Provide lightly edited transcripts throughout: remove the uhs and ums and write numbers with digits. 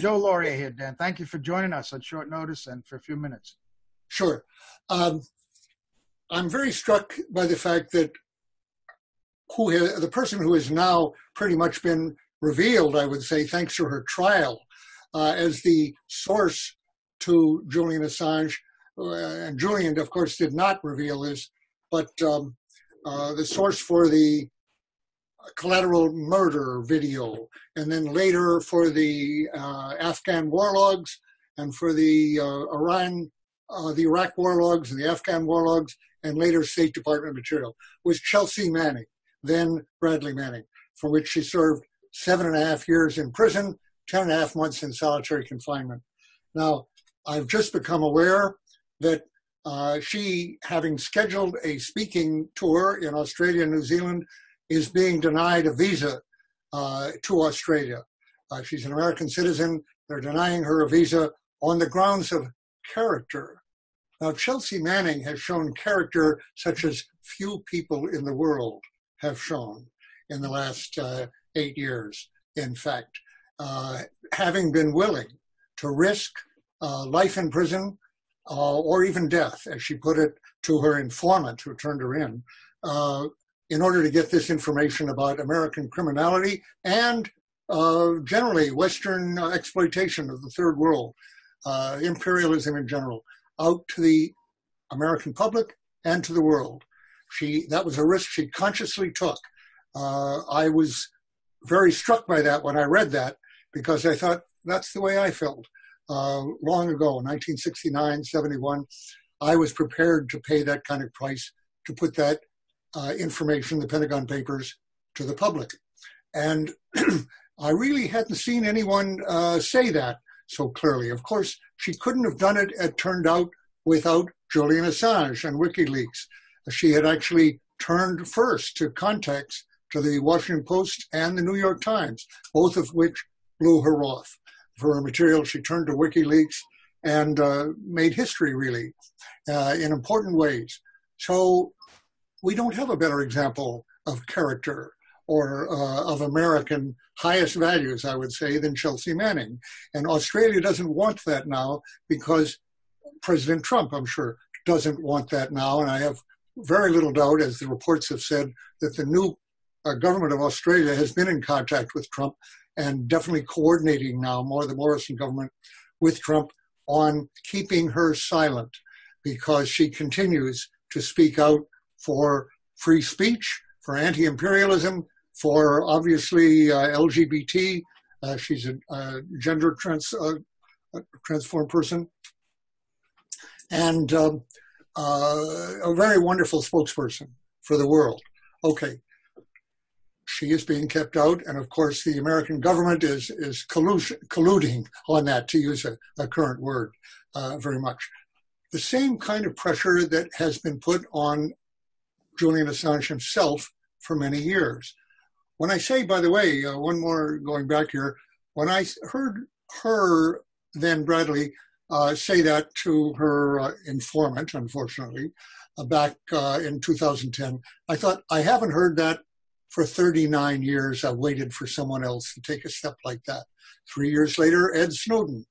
Joe Lauria here, Dan. Thank you for joining us on short notice and for a few minutes. Sure. I'm very struck by the fact that the person who has now pretty much been revealed, I would say, thanks to her trial, as the source to Julian Assange, and Julian, of course, did not reveal this, but the source for the collateral murder video, and then later for the Afghan war logs, and for the Iraq war logs and the Afghan war logs, and later State Department material, was Chelsea Manning, then Bradley Manning, for which she served 7.5 years in prison, 10.5 months in solitary confinement. Now, I've just become aware that she, having scheduled a speaking tour in Australia and New Zealand, is being denied a visa to Australia. She's an American citizen. They're denying her a visa on the grounds of character. Now, Chelsea Manning has shown character such as few people in the world have shown in the last 8 years, in fact, having been willing to risk life in prison or even death, as she put it to her informant who turned her in order to get this information about American criminality and generally Western exploitation of the third world, imperialism in general, out to the American public and to the world. That was a risk she consciously took. I was very struck by that when I read that, because I thought that's the way I felt long ago, 1969, 71. I was prepared to pay that kind of price to put that information, the Pentagon Papers, to the public. And I really hadn't seen anyone say that so clearly. Of course, she couldn't have done it, it turned out, without Julian Assange and WikiLeaks. She had actually turned first to contacts to the Washington Post and the New York Times, both of which blew her off. For her material, she turned to WikiLeaks and made history, really, in important ways. So we don't have a better example of character or of American highest values, I would say, than Chelsea Manning. And Australia doesn't want that now because President Trump, I'm sure, doesn't want that now. And I have very little doubt, as the reports have said, that the new government of Australia has been in contact with Trump and definitely coordinating now, more the Morrison government, with Trump on keeping her silent, because she continues to speak out for free speech, for anti-imperialism, for obviously LGBT. She's a gender transformed person, and a very wonderful spokesperson for the world. Okay, she is being kept out, and of course the American government is colluding on that, to use a current word, very much. The same kind of pressure that has been put on Julian Assange himself for many years. When I say, by the way, one more going back here, when I heard her, then Bradley, say that to her informant, unfortunately, back in 2010, I thought, I haven't heard that for 39 years. I've waited for someone else to take a step like that. 3 years later, Ed Snowden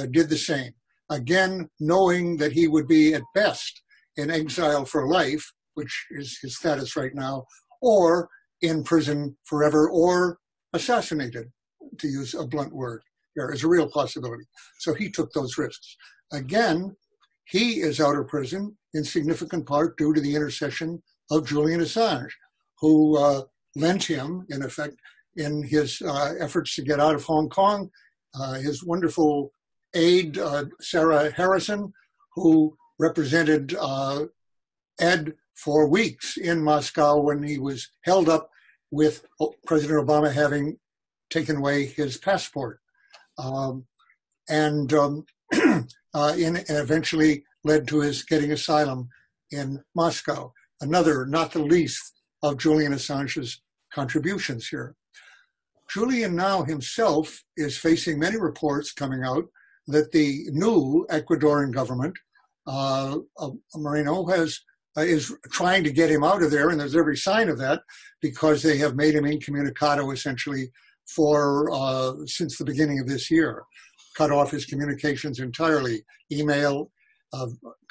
did the same. Again, knowing that he would be at best in exile for life, which is his status right now, or in prison forever, or assassinated, to use a blunt word. There is a real possibility. So he took those risks. Again, he is out of prison in significant part due to the intercession of Julian Assange, who lent him, in effect, in his efforts to get out of Hong Kong, his wonderful aide, Sarah Harrison, who represented Ed for weeks in Moscow when he was held up with President Obama having taken away his passport. And eventually led to his getting asylum in Moscow. Another, not the least, of Julian Assange's contributions here. Julian now himself is facing many reports coming out that the new Ecuadorian government, Moreno, is trying to get him out of there, and there's every sign of that, because they have made him incommunicado essentially for since the beginning of this year. cut off his communications entirely. Email,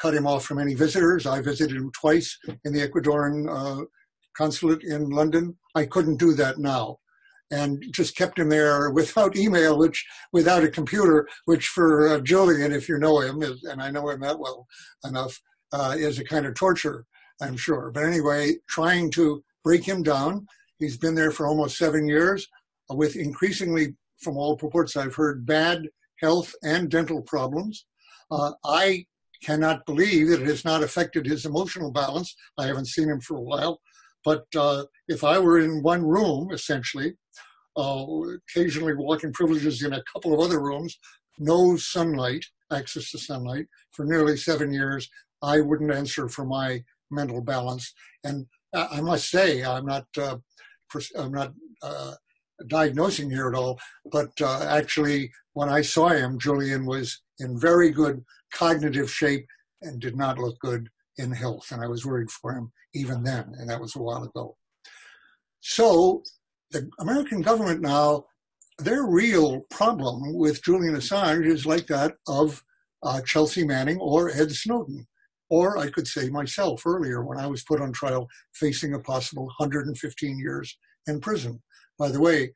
cut him off from any visitors. I visited him twice in the Ecuadorian consulate in London. I couldn't do that now. And just kept him there without email, without a computer, which for Julian, if you know him, and I know him that well enough, is a kind of torture, I'm sure. But anyway, trying to break him down. He's been there for almost 7 years with increasingly, from all reports I've heard, bad health and dental problems. I cannot believe that it has not affected his emotional balance. I haven't seen him for a while. But if I were in one room, essentially, occasionally walking privileges in a couple of other rooms, no sunlight, access to sunlight, for nearly 7 years, I wouldn't answer for my mental balance. And I must say, I'm not diagnosing here at all, but actually, when I saw him, Julian was in very good cognitive shape and did not look good in health. And I was worried for him even then, and that was a while ago. So the American government now, their real problem with Julian Assange is like that of Chelsea Manning or Ed Snowden, or I could say myself earlier when I was put on trial facing a possible 115 years in prison. By the way,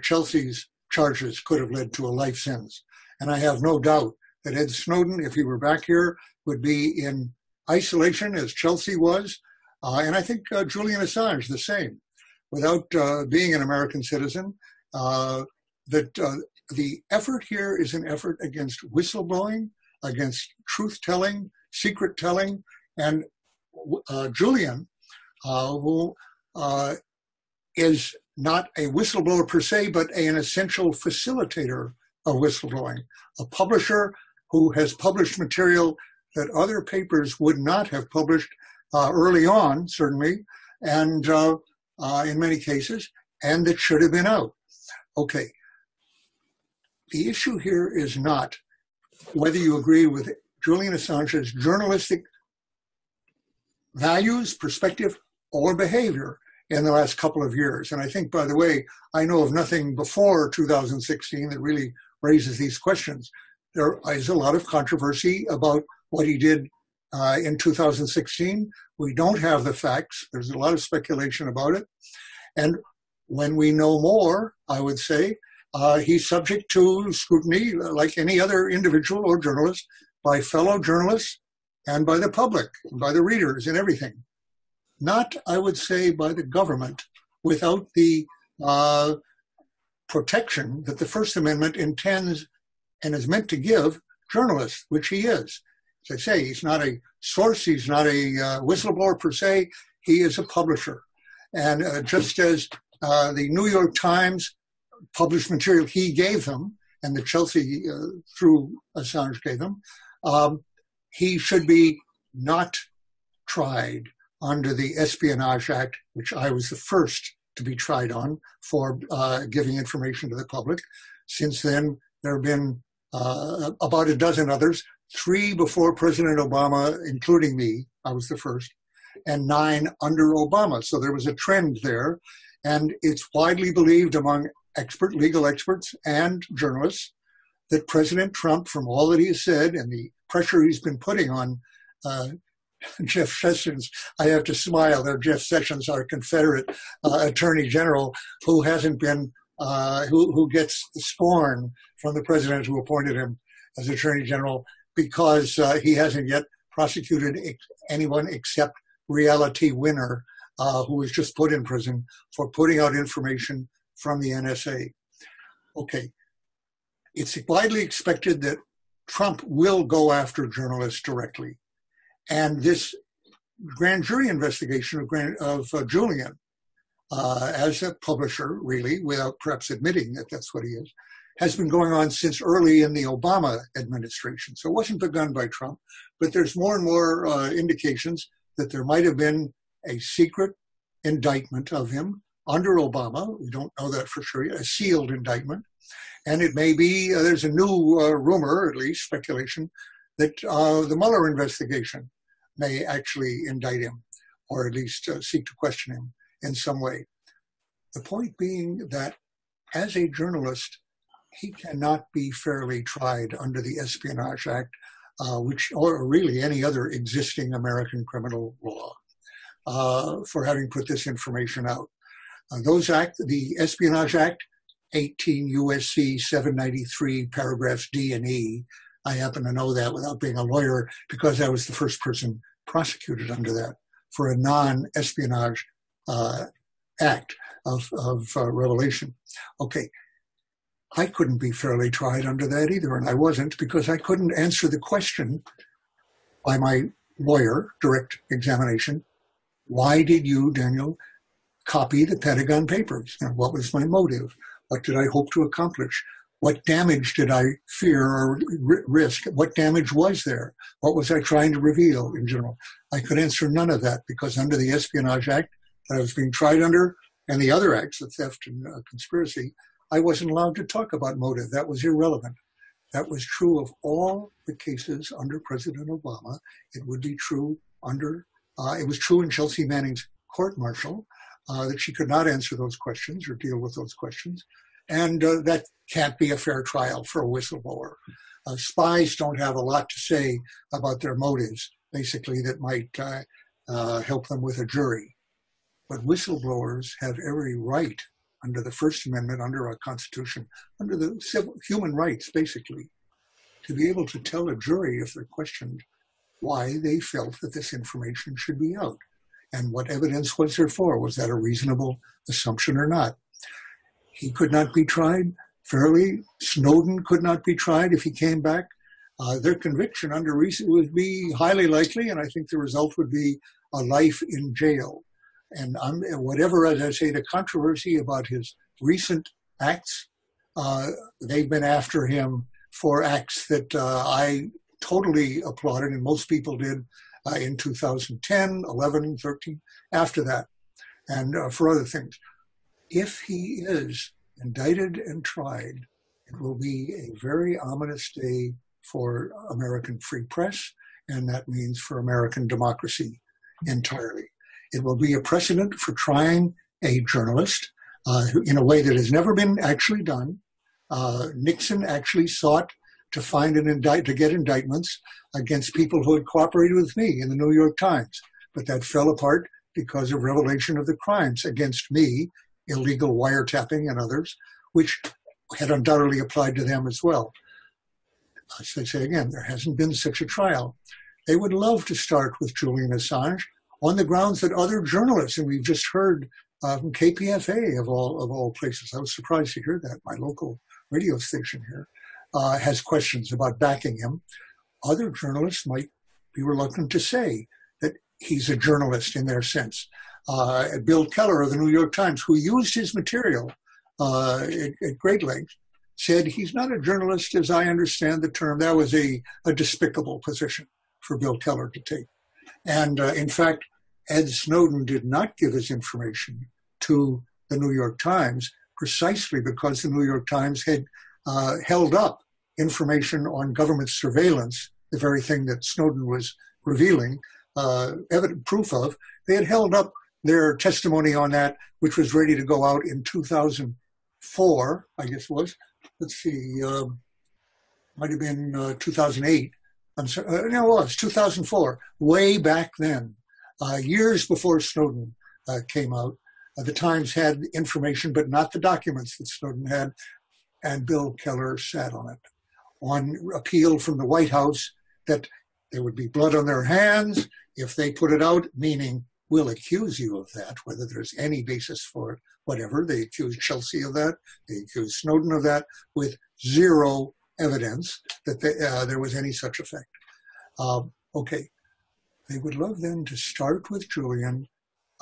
Chelsea's charges could have led to a life sentence. And I have no doubt that Ed Snowden, if he were back here, would be in isolation as Chelsea was. And I think Julian Assange, the same. Without being an American citizen, that the effort here is an effort against whistleblowing, against truth-telling, secret-telling, and Julian, who is not a whistleblower per se, but an essential facilitator of whistleblowing, a publisher who has published material that other papers would not have published early on, certainly, and in many cases, and that should have been out. Okay. The issue here is not whether you agree with Julian Assange's journalistic values, perspective, or behavior in the last couple of years. And I think, by the way, I know of nothing before 2016 that really raises these questions. There is a lot of controversy about what he did in 2016. We don't have the facts. There's a lot of speculation about it. And when we know more, I would say, he's subject to scrutiny like any other individual or journalist by fellow journalists and by the public, and by the readers and everything. Not, I would say, by the government without the protection that the First Amendment intends and is meant to give journalists, which he is. As I say, he's not a source, he's not a whistleblower per se, he is a publisher. And just as the New York Times published material he gave them, and the Chelsea, through Assange, gave them, he should be not tried under the Espionage Act, which I was the first to be tried on for giving information to the public. Since then, there have been about a dozen others, 3 before President Obama, including me, I was the first, and 9 under Obama. So there was a trend there. And it's widely believed among legal experts and journalists that President Trump, from all that he has said and the pressure he's been putting on Jeff Sessions, I have to smile there. Jeff Sessions, our Confederate Attorney General, who hasn't been, who gets scorn from the president who appointed him as Attorney General because he hasn't yet prosecuted anyone except Reality Winner, who was just put in prison for putting out information from the NSA. Okay, it's widely expected that Trump will go after journalists directly. And this grand jury investigation of Julian, as a publisher, really, without perhaps admitting that that's what he is, has been going on since early in the Obama administration. So it wasn't begun by Trump, but there's more and more indications that there might have been a secret indictment of him under Obama. We don't know that for sure, a sealed indictment. And it may be, there's a new rumor, at least speculation, that the Mueller investigation may actually indict him, or at least seek to question him in some way. The point being that as a journalist, he cannot be fairly tried under the Espionage Act, or really any other existing American criminal law, for having put this information out. The Espionage Act, 18 U.S.C. 793, paragraphs D and E. I happen to know that without being a lawyer because I was the first person prosecuted under that for a non-espionage act of revelation. Okay, I couldn't be fairly tried under that either, and I wasn't because I couldn't answer the question by my lawyer, direct examination, why did you, Daniel, copy the Pentagon Papers? And what was my motive? What did I hope to accomplish? What damage did I fear or risk? What damage was there? What was I trying to reveal in general? I could answer none of that because under the Espionage Act that I was being tried under and the other acts of theft and conspiracy, I wasn't allowed to talk about motive. That was irrelevant. That was true of all the cases under President Obama. It would be true it was true in Chelsea Manning's court-martial that she could not answer those questions or deal with those questions. And that can't be a fair trial for a whistleblower. Spies don't have a lot to say about their motives, basically, that might help them with a jury. But whistleblowers have every right under the First Amendment, under our Constitution, under the human rights, basically, to be able to tell a jury if they're questioned why they felt that this information should be out and what evidence was there for. Was that a reasonable assumption or not? He could not be tried fairly. Snowden could not be tried if he came back. Their conviction under recent would be highly likely, and I think the result would be a life in jail. And whatever, as I say, the controversy about his recent acts, they've been after him for acts that I totally applauded, and most people did in 2010, 11, 13, after that, and for other things. If he is indicted and tried, it will be a very ominous day for American free press, and that means for American democracy entirely. It will be a precedent for trying a journalist in a way that has never been actually done. Nixon actually sought to get indictments against people who had cooperated with me in the New York Times, but that fell apart because of revelation of the crimes against me, illegal wiretapping and others, which had undoubtedly applied to them as well. As I say again, there hasn't been such a trial. They would love to start with Julian Assange on the grounds that other journalists, and we've just heard from KPFA of all places. I was surprised to hear that. My local radio station here has questions about backing him. Other journalists might be reluctant to say that he's a journalist in their sense. Bill Keller of the New York Times, who used his material at great length, said he's not a journalist as I understand the term. That was a despicable position for Bill Keller to take. And in fact, Ed Snowden did not give his information to the New York Times precisely because the New York Times had held up information on government surveillance, the very thing that Snowden was revealing, evident proof of. They had held up their testimony on that, which was ready to go out in 2004, I guess it was. Let's see, might have been 2008. I'm sorry, no, it was 2004, way back then, years before Snowden came out. The Times had information, but not the documents that Snowden had, and Bill Keller sat on it on appeal from the White House that there would be blood on their hands if they put it out, meaning we'll accuse you of that, whether there's any basis for it, whatever. They accused Chelsea of that. They accused Snowden of that with zero evidence that there was any such effect. Okay, they would love then to start with Julian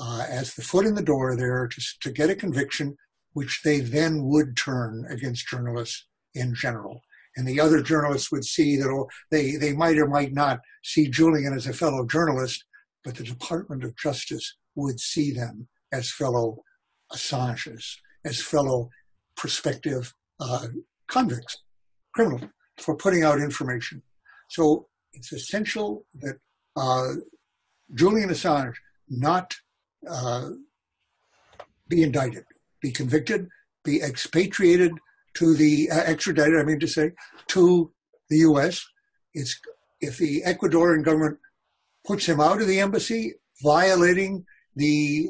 as the foot in the door there to get a conviction, which they then would turn against journalists in general. And the other journalists would see that they might or might not see Julian as a fellow journalist, but the Department of Justice would see them as fellow Assanges, as fellow prospective convicts, criminals, for putting out information. So it's essential that Julian Assange not be indicted, be convicted, be expatriated to the extradited, I mean to say, to the U.S. It's if the Ecuadorian government puts him out of the embassy, violating the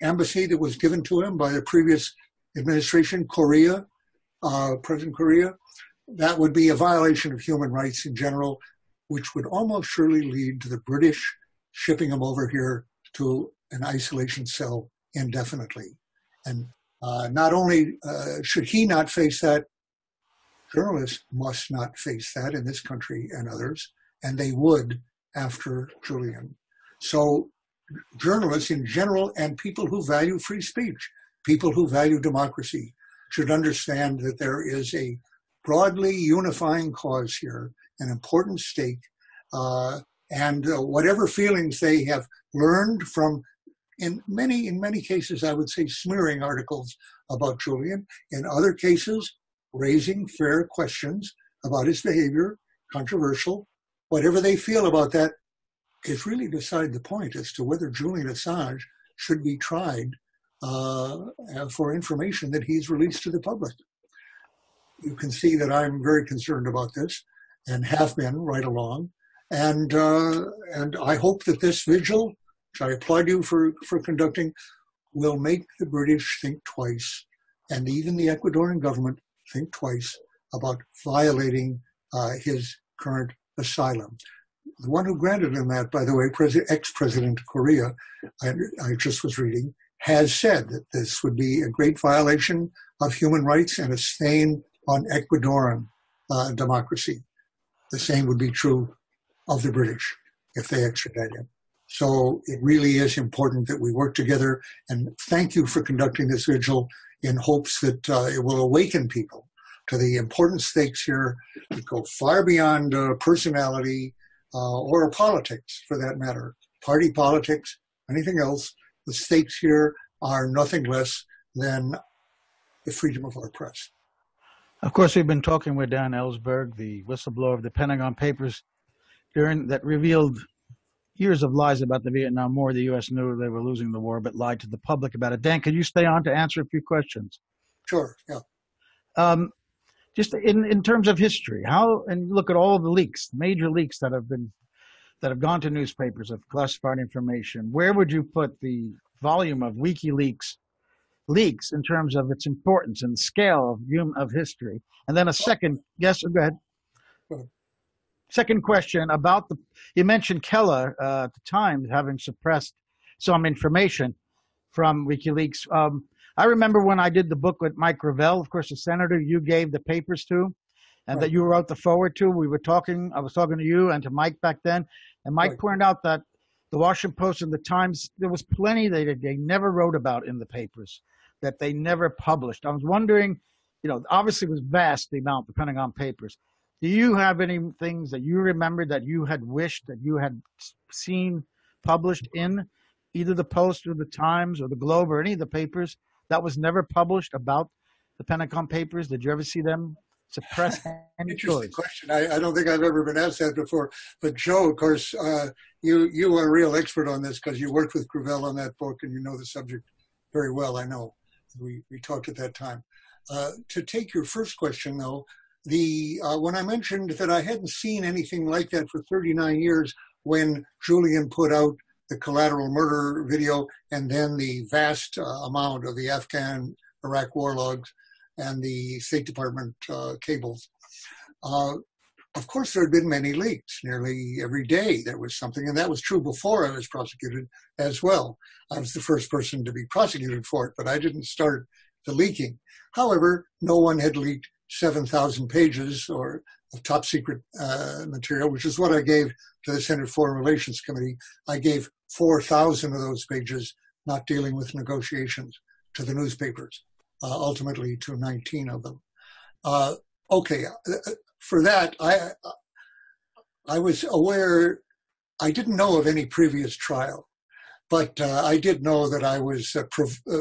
embassy that was given to him by the previous administration, President Correa, that would be a violation of human rights in general, which would almost surely lead to the British shipping him over here to an isolation cell indefinitely. And not only should he not face that, journalists must not face that in this country and others, and they would after Julian. So journalists in general and people who value free speech, people who value democracy, should understand that there is a broadly unifying cause here, an important stake, and whatever feelings they have learned from, in many cases, I would say, smearing articles about Julian, in other cases, raising fair questions about his behavior, controversial, whatever they feel about that is really beside the point as to whether Julian Assange should be tried for information that he's released to the public. You can see that I'm very concerned about this and have been right along. And I hope that this vigil, which I applaud you for conducting, will make the British think twice, and even the Ecuadorian government think twice about violating his current asylum. The one who granted him that, by the way, ex-President Correa, I just was reading, has said that this would be a great violation of human rights and a stain on Ecuadorian democracy. The same would be true of the British if they extradite him. So it really is important that we work together, and thank you for conducting this vigil in hopes that it will awaken people to the important stakes here that go far beyond personality or politics, for that matter, party politics, anything else. The stakes here are nothing less than the freedom of our press. Of course, we've been talking with Dan Ellsberg, the whistleblower of the Pentagon Papers, that revealed years of lies about the Vietnam War. The U.S. knew they were losing the war, but lied to the public about it. Dan, could you stay on to answer a few questions? Sure, yeah. Just in terms of history, and look at all the leaks, major leaks that have gone to newspapers of classified information. Where would you put the volume of WikiLeaks leaks in terms of its importance and scale of history? And then a second, yes, go ahead. Second question about you mentioned Keller at the time having suppressed some information from WikiLeaks. I remember when I did the book with Mike Gravel, of course, the senator you gave the papers to, and that you wrote the forward to. I was talking to you and to Mike back then, and Mike pointed out that the Washington Post and the Times, there was plenty they never wrote about in the papers, that they never published. I was wondering, obviously it was vast, the amount, depending on papers. Do you have any things that you remember that you had wished that you had seen published in either the Post or the Times or the Globe or any of the papers that was never published about the Pentagon Papers? Did you ever see them suppress any Interesting question. I don't think I've ever been asked that before. But Joe, of course, you are a real expert on this because you worked with Gravel on that book and you know the subject very well, I know. We talked at that time. To take your first question, though, when I mentioned that I hadn't seen anything like that for 39 years when Julian put out the collateral murder video and then the vast amount of the Afghan-Iraq war logs and the State Department cables. Of course, there had been many leaks. Nearly every day there was something, and that was true before I was prosecuted as well. I was the first person to be prosecuted for it, but I didn't start the leaking. However, no one had leaked 7,000 pages of top secret material, which is what I gave to the Senate Foreign Relations Committee. I gave 4,000 of those pages, not dealing with negotiations, to the newspapers, ultimately to 19 of them. For that, I was aware, I didn't know of any previous trial, but I did know that I was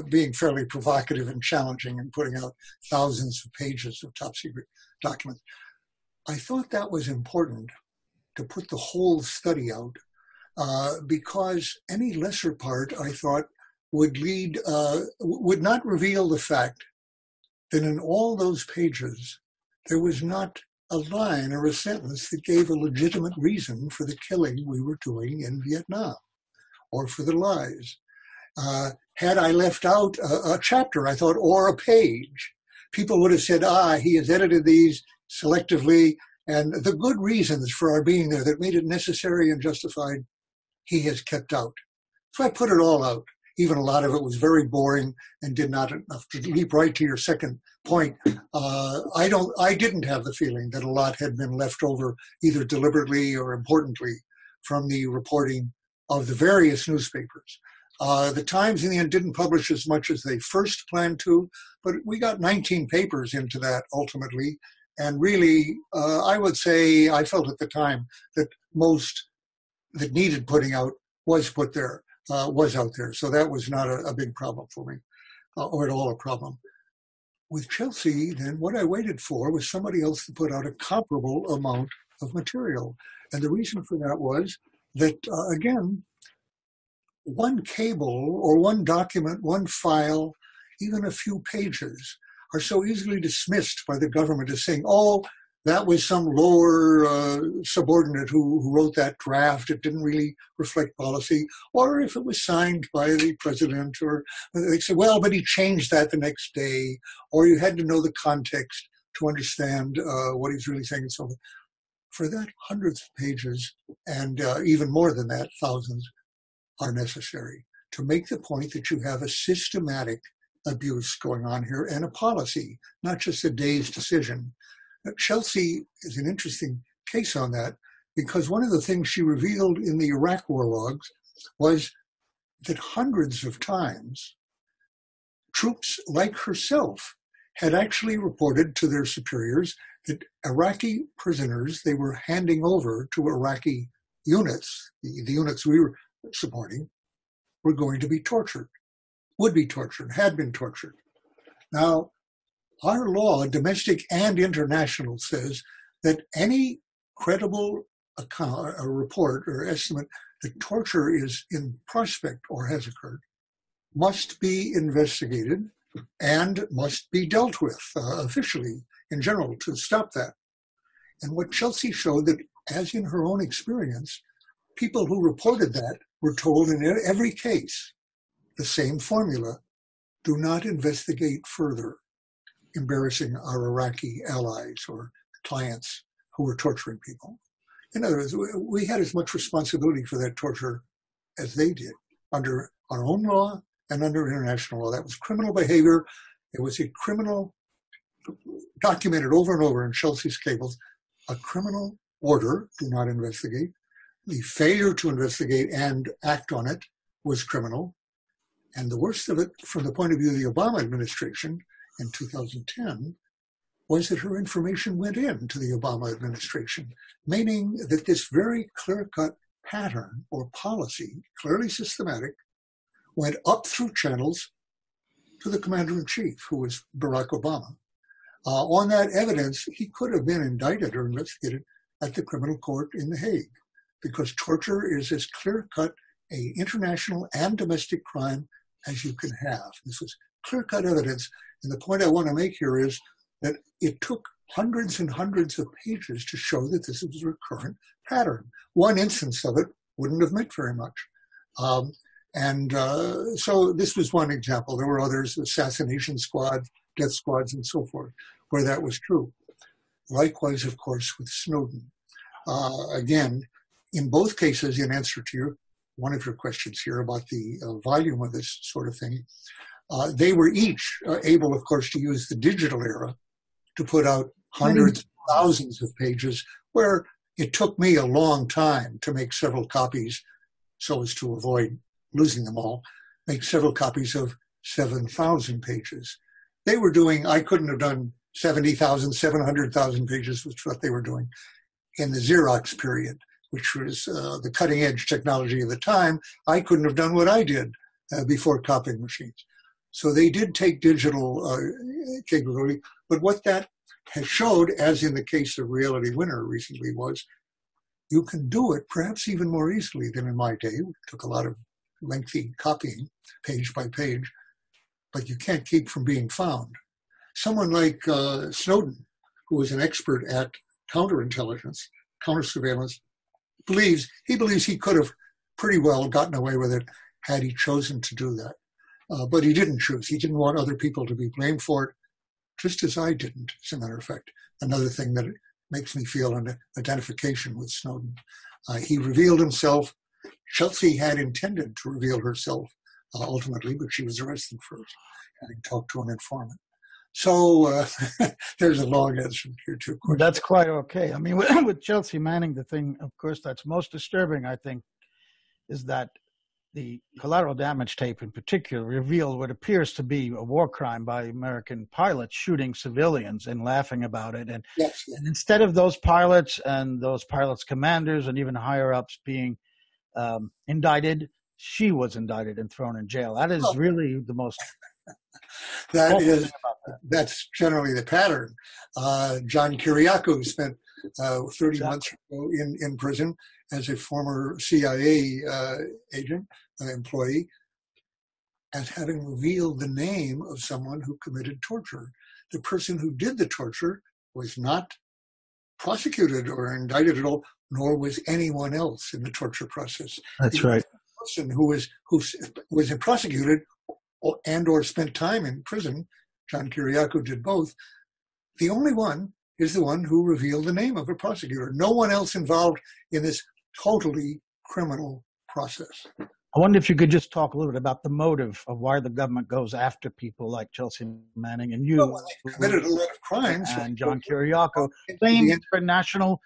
being fairly provocative and challenging and putting out thousands of pages of top secret documents. I thought that was important to put the whole study out because any lesser part, I thought, would not reveal the fact that in all those pages, there was not a line or a sentence that gave a legitimate reason for the killing we were doing in Vietnam or for the lies. Had I left out a chapter, I thought, or a page, people would have said, he has edited these selectively, and the good reasons for our being there that made it necessary and justified, he has kept out. So I put it all out. Even a lot of it was very boring and did not enough to leap right to your second point. I didn't have the feeling that a lot had been left over, either deliberately or importantly, from the reporting of the various newspapers. The Times in the end didn't publish as much as they first planned to, but we got 19 papers into that ultimately. And really, I would say, I felt at the time that most that needed putting out was put there, was out there. So that was not a big problem for me, or at all a problem. With Chelsea, then, what I waited for was somebody else to put out a comparable amount of material. And the reason for that was that, again, one cable or one document, one file, even a few pages are so easily dismissed by the government as saying, that was some lower subordinate who wrote that draft. It didn't really reflect policy. Or if it was signed by the president, or they say, but he changed that the next day. Or you had to know the context to understand what he's really saying and so forth. For that, hundreds of pages, and even more than that, thousands, are necessary to make the point that you have a systematic abuse going on here and a policy, not just a day's decision. Now, Chelsea is an interesting case on that because one of the things she revealed in the Iraq war logs was that hundreds of times troops like herself had actually reported to their superiors that Iraqi prisoners they were handing over to Iraqi units, the units we were supporting, were going to be tortured, would be tortured, had been tortured. Now, our law, domestic and international, says that any credible account, a report or estimate that torture is in prospect or has occurred must be investigated and must be dealt with officially in general to stop that. And what Chelsea showed that, as in her own experience, people who reported that were told in every case the same formula: do not investigate further, embarrassing our Iraqi allies or clients who were torturing people. In other words, we had as much responsibility for that torture as they did under our own law and under international law. That was criminal behavior. It was a criminal, documented over and over in Chelsea's cables, a criminal order, do not investigate. The failure to investigate and act on it was criminal. And the worst of it, from the point of view of the Obama administration in 2010, was that her information went into the Obama administration, meaning that this very clear-cut pattern or policy, clearly systematic, went up through channels to the commander-in-chief, who was Barack Obama. On that evidence, he could have been indicted or investigated at the criminal court in The Hague, because torture is as clear-cut an international and domestic crime as you can have. This was clear-cut evidence. And the point I want to make here is that it took hundreds and hundreds of pages to show that this was a recurrent pattern. One instance of it wouldn't have meant very much. So this was one example. There were others, assassination squads, death squads, and so forth, where that was true. Likewise, of course, with Snowden. Again, in both cases, in answer to one of your questions here about the volume of this sort of thing, they were each able, of course, to use the digital era to put out hundreds, thousands of pages, where it took me a long time to make several copies so as to avoid losing them all, make several copies of 7,000 pages. They were doing, I couldn't have done 70,000, 700,000 pages, which is what they were doing in the Xerox period, which was the cutting edge technology of the time. I couldn't have done what I did before copying machines. So they did take digital capability, but what that has showed, as in the case of Reality Winner recently, was you can do it perhaps even more easily than in my day. It took a lot of lengthy copying, page by page, but you can't keep from being found. someone like Snowden, who was an expert at counterintelligence, counter-surveillance, believes he could have pretty well gotten away with it had he chosen to do that. But he didn't choose. He didn't want other people to be blamed for it, just as I didn't, as a matter of fact. Another thing that makes me feel an identification with Snowden. He revealed himself. Chelsea had intended to reveal herself ultimately, but she was arrested first, having talked to an informant. So there's a long answer to your two questions. That's quite okay. I mean, with Chelsea Manning, the thing, of course, that's most disturbing, I think, is that the collateral damage tape in particular revealed what appears to be a war crime by American pilots shooting civilians and laughing about it. And, yes. And instead of those pilots and those pilots' commanders and even higher-ups being indicted, she was indicted and thrown in jail. That is really the most... That's generally the pattern. John Kiriakou spent 30 months in prison as a former CIA agent, employee, as having revealed the name of someone who committed torture. The person who did the torture was not prosecuted or indicted at all, nor was anyone else in the torture process. That's right. The person who was prosecuted and or spent time in prison, John Kiriakou did both, the only one is the one who revealed the name of a prosecutor. No one else involved in this totally criminal process. I wonder if you could just talk a little bit about the motive of why the government goes after people like Chelsea Manning and you. Well, they committed a lot of crimes. And John Kiriakou claims for national,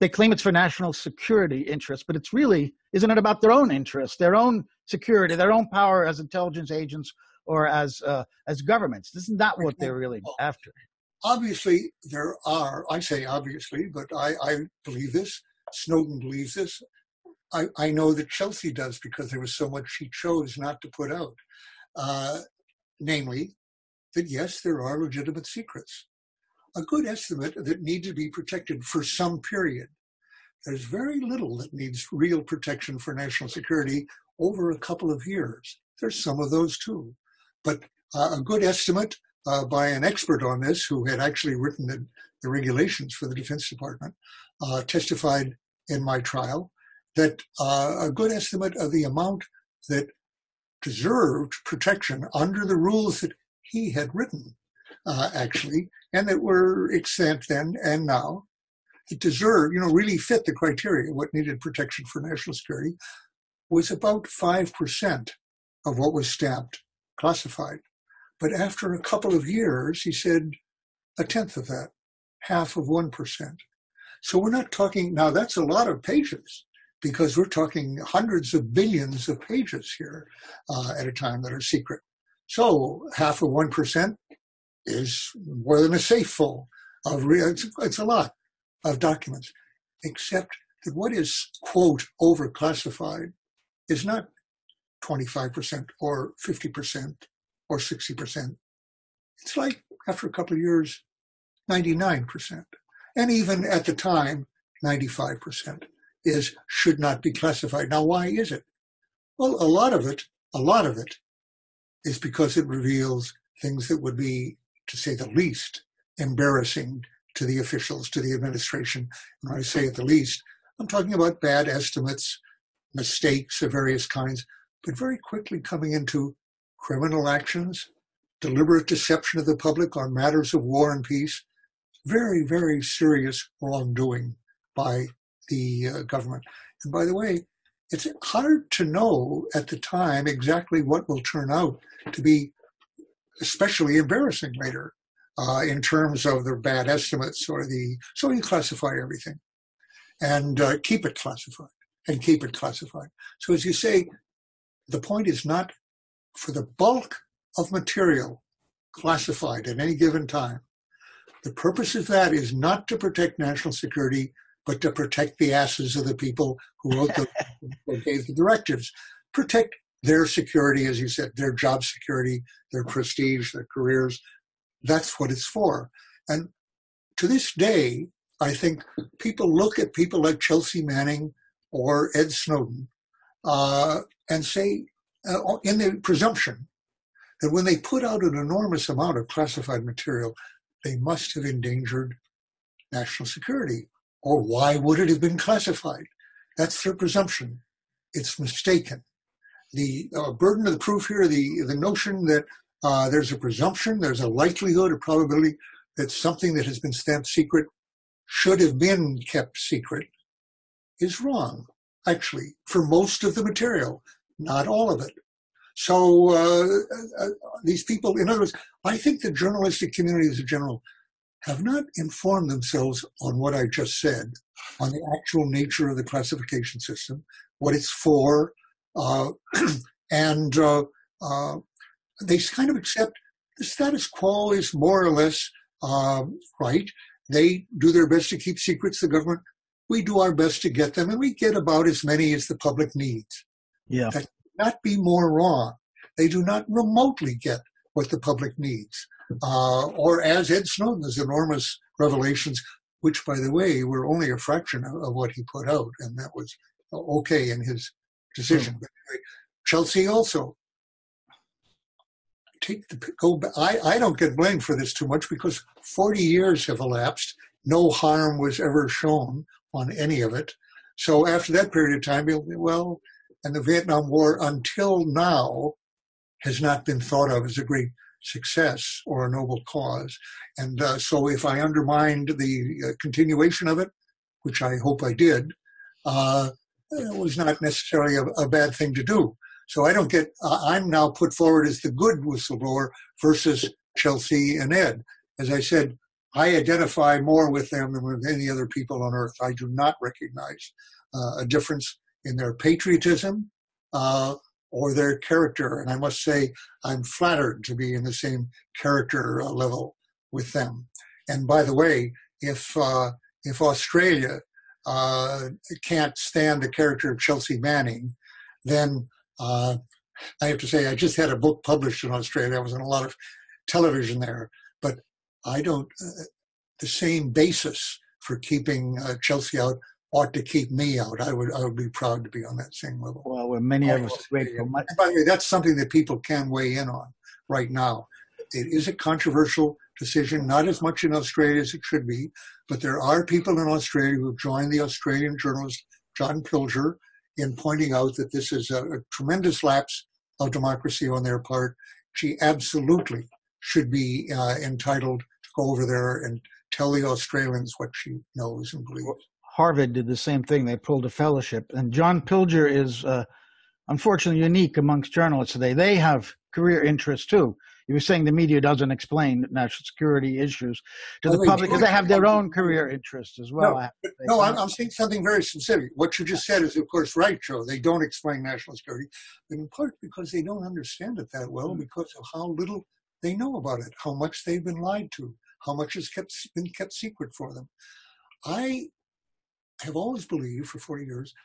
they claim it's for national security interests, but it's really, isn't it about their own interests, their own security, their own power as intelligence agents or as governments? Isn't that what they're really after? Obviously, there are, I say obviously, but I believe this. Snowden believes this. I know that Chelsea does because there was so much she chose not to put out. Namely, that yes, there are legitimate secrets. A good estimate that need to be protected for some period. There's very little that needs real protection for national security over a couple of years. There's some of those too. But a good estimate by an expert on this who had actually written the regulations for the Defense Department testified in my trial that a good estimate of the amount that deserved protection under the rules that he had written, actually, and that were extant then and now, it deserved, really fit the criteria, what needed protection for national security, was about 5% of what was stamped classified. But after a couple of years, he said a tenth of that, half of 1%. So we're not talking, now that's a lot of pages, because we're talking hundreds of billions of pages here at a time that are secret. So half of 1% is more than a safe full of it's a lot of documents, except that what is, quote, overclassified is not 25% or 50% or 60%. It's like, after a couple of years, 99%. And even at the time, 95% should not be classified. Now, why is it? Well, a lot of it is because it reveals things that would be, to say the least, embarrassing to the officials, to the administration. And when I say at the least, I'm talking about bad estimates, mistakes of various kinds, but very quickly coming into criminal actions, deliberate deception of the public on matters of war and peace, very, very serious wrongdoing by the government. And by the way, it's hard to know at the time exactly what will turn out to be especially embarrassing later in terms of the bad estimates so you classify everything and keep it classified. So as you say, the point is not for the bulk of material classified at any given time. The purpose of that is not to protect national security, but to protect the asses of the people who wrote or gave the directives. Protect their security, as you said, their job security, their prestige, their careers. That's what it's for. And to this day, I think people look at people like Chelsea Manning or Ed Snowden and say, in the presumption, that when they put out an enormous amount of classified material, they must have endangered national security. Or why would it have been classified? That's their presumption. It's mistaken. The burden of the proof here, the notion that there's a presumption, there's a likelihood, a probability that something that has been stamped secret should have been kept secret is wrong, actually, for most of the material, not all of it. So these people, in other words, I think the journalistic community as a general have not informed themselves on what I just said, on the actual nature of the classification system, what it's for, and they kind of accept the status quo is more or less right. They do their best to keep secrets, the government. We do our best to get them, and we get about as many as the public needs. Yeah. That cannot be more wrong. They do not remotely get what the public needs. Or as Ed Snowden's enormous revelations, which, by the way, were only a fraction of what he put out, and that was okay in his decision. But anyway, Chelsea also. I don't get blamed for this too much because 40 years have elapsed. No harm was ever shown on any of it. So after that period of time, well, and the Vietnam War until now has not been thought of as a great success or a noble cause. And so if I undermined the continuation of it, which I hope I did, it was not necessarily a bad thing to do. So I'm now put forward as the good whistleblower versus Chelsea and Ed. As I said, I identify more with them than with any other people on earth. I do not recognize a difference in their patriotism or their character. And I must say, I'm flattered to be in the same character level with them. And by the way, if Australia can't stand the character of Chelsea Manning, then I have to say, I just had a book published in Australia. I was on a lot of television there, but I don't, the same basis for keeping Chelsea out ought to keep me out. I would be proud to be on that same level. Well, many of us grateful. And by the way, that's something that people can weigh in on right now. It is a controversial decision, not as much in Australia as it should be, but there are people in Australia who have joined the Australian journalist John Pilger in pointing out that this is a tremendous lapse of democracy on their part. She absolutely should be entitled to go over there and tell the Australians what she knows and believes. Harvard did the same thing. They pulled a fellowship. And John Pilger is unfortunately unique amongst journalists today. They have career interests too. You were saying the media doesn't explain national security issues to the public because they have their own career interests as well. No, I'm saying something very specific. What you just said is, of course, right, Joe. They don't explain national security, but in part because they don't understand it that well because of how little they know about it, how much they've been lied to, how much has been kept secret for them. I have always believed for 40 years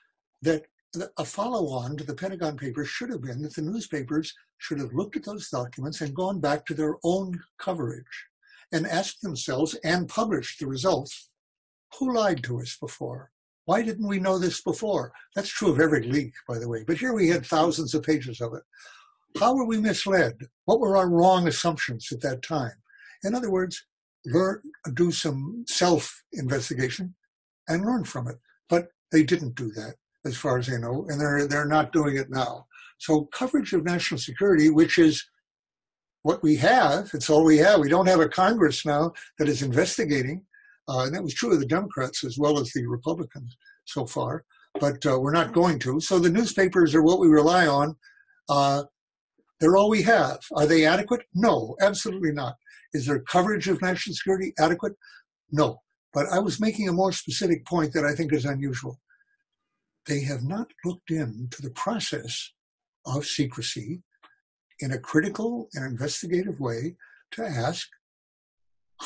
that a follow-on to the Pentagon Papers should have been that the newspapers should have looked at those documents and gone back to their own coverage and asked themselves and published the results. Who lied to us before? Why didn't we know this before? That's true of every leak, by the way. But here we had thousands of pages of it. How were we misled? What were our wrong assumptions at that time? In other words, do some self-investigation and learn from it. But they didn't do that, as far as I know, and they're not doing it now. So coverage of national security, which is what we have, it's all we have. We don't have a Congress now that is investigating, and that was true of the Democrats as well as the Republicans so far, but we're not going to. So the newspapers are what we rely on. They're all we have. Are they adequate? No, absolutely not. Is their coverage of national security adequate? No. But I was making a more specific point that I think is unusual. They have not looked into the process of secrecy in a critical and investigative way to ask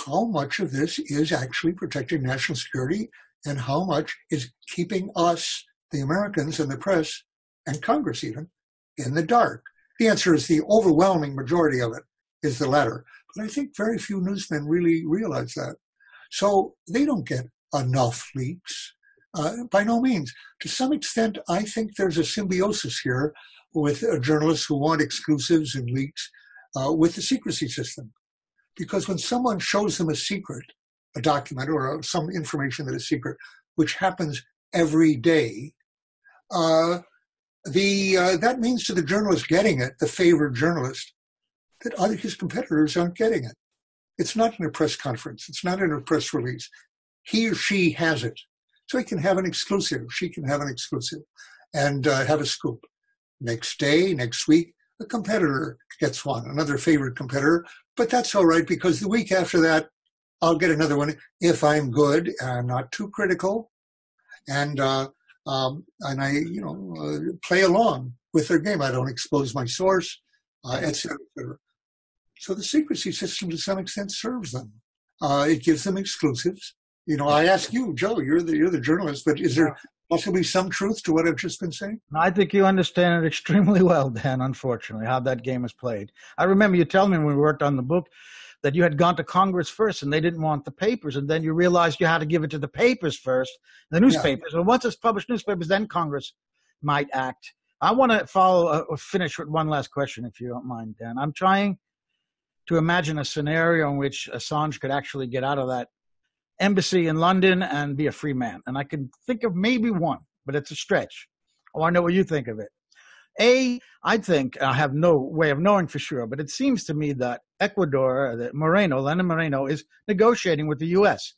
how much of this is actually protecting national security and how much is keeping us, the Americans and the press and Congress even, in the dark. The answer is the overwhelming majority of it is the latter. But I think very few newsmen really realize that. So they don't get enough leaks. By no means. To some extent, I think there's a symbiosis here with journalists who want exclusives and leaks with the secrecy system. Because when someone shows them a secret, a document or some information that is secret, which happens every day, that means to the journalist getting it, the favored journalist, that his competitors aren't getting it. It's not in a press conference. It's not in a press release. He or she has it. So he can have an exclusive. She can have an exclusive and have a scoop. Next day, next week, a competitor gets one, another favorite competitor. But that's all right, because the week after that, I'll get another one if I'm good and not too critical. And I, play along with their game. I don't expose my source, et cetera, et cetera. So the secrecy system, to some extent, serves them. It gives them exclusives. I ask you, Joe, you're the journalist, but is there possibly some truth to what I've just been saying? I think you understand it extremely well, Dan, unfortunately, how that game is played. I remember you telling me when we worked on the book that you had gone to Congress first and they didn't want the papers, and then you realized you had to give it to the papers first, the newspapers. Yeah. And once it's published newspapers, then Congress might act. I want to finish with one last question, if you don't mind, Dan. I'm trying to imagine a scenario in which Assange could actually get out of that embassy in London and be a free man. And I can think of maybe one, but it's a stretch. I want to know what you think of it. I think, I have no way of knowing for sure, but it seems to me that Ecuador, Lenin Moreno, is negotiating with the U.S.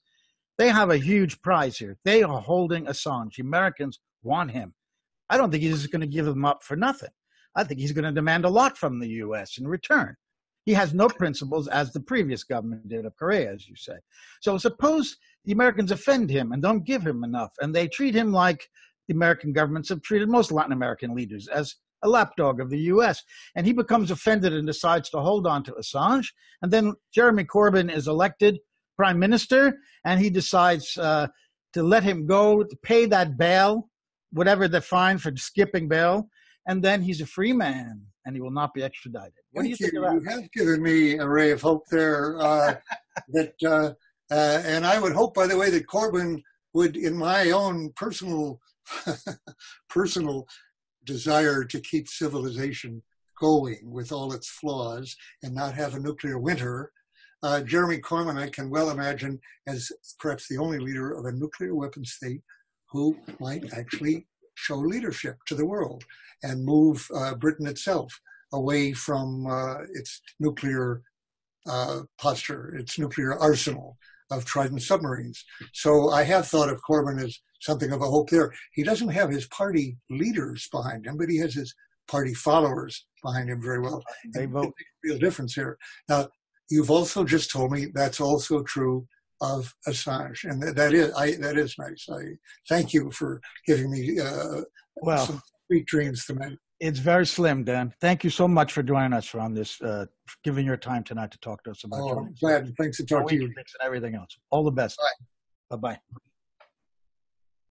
They have a huge prize here. They are holding Assange. The Americans want him. I don't think he's going to give them up for nothing. I think he's going to demand a lot from the U.S. in return. He has no principles, as the previous government did of Korea, as you say. So suppose the Americans offend him and don't give him enough, and they treat him like the American governments have treated most Latin American leaders, as a lapdog of the U.S., and he becomes offended and decides to hold on to Assange, and then Jeremy Corbyn is elected prime minister, and he decides to let him go, to pay that bail, whatever the fine for skipping bail, and then he's a free man, and he will not be extradited. What do you think of that? You have given me a ray of hope there. And I would hope, by the way, that Corbyn would, in my own personal desire to keep civilization going with all its flaws and not have a nuclear winter, Jeremy Corbyn, I can well imagine, as perhaps the only leader of a nuclear weapon state who might actually show leadership to the world and move Britain itself away from its nuclear posture, its nuclear arsenal of Trident submarines. So I have thought of Corbyn as something of a hope there. He doesn't have his party leaders behind him, but he has his party followers behind him very well. They vote. Real difference here. Now, you've also just told me that's also true of Assange, and that is nice. I thank you for giving me some sweet dreams tonight. It's very slim, Dan. Thank you so much for joining us on this, giving your time tonight to talk to us about. I'm glad. Thanks to talk to you. And everything else. All the best. Bye. Bye-bye.